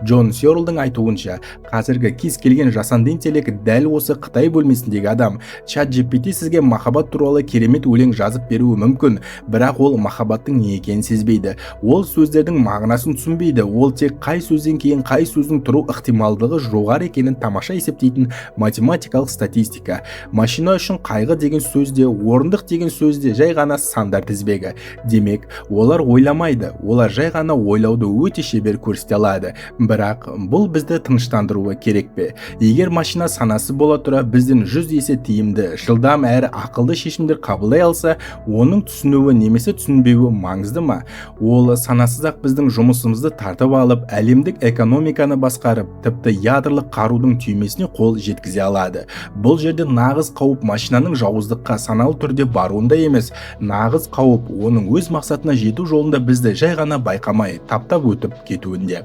Джон Сёрлдың айтуынша, қазіргі кез келген жасанды интеллект дәл осы Қытай бөлмесіндегі адам. ChatGPT сізге махаббат туралы керемет өлең жазып беруі мүмкін, бірақ ол махаббаттың не екенін сезбейді. Ол сөздердің мағынасын түсінбейді. Ол тек қай сөзден кейін қай сөздің тұру ықтималдығы жоғары екенін тамаша есептейтін математикалық статистика. Машина үшін қайғы деген сөзде, орындық деген сөзде жай ғана сандар тізбегі. Демек, олар ойламайды, олар жай ғана ойлауды өте шебер көрсете алады. Бірақ бұл бізді тыныштандыруы керек пе? Егер машина санасы бола тұра бізден 100 есе тиімді, жылдам әрі ақылды шешімдер қабылдай алса, оның түсінуі немесе түсінбеуі маңызды ма? Ол санасыз-ақ біздің жұмысымызды тартып алып, әлемдік экономиканы басқарып, тіпті ядролық қарудың түймесіне қол жеткізе алады. Бұл жерде нағыз қауіп машинаның жауыздыққа саналы түрде баруында емес, нағыз қауіп оның өз мақсатына жету жолында бізді жай ғана байқамай таптап өтіп кетуінде.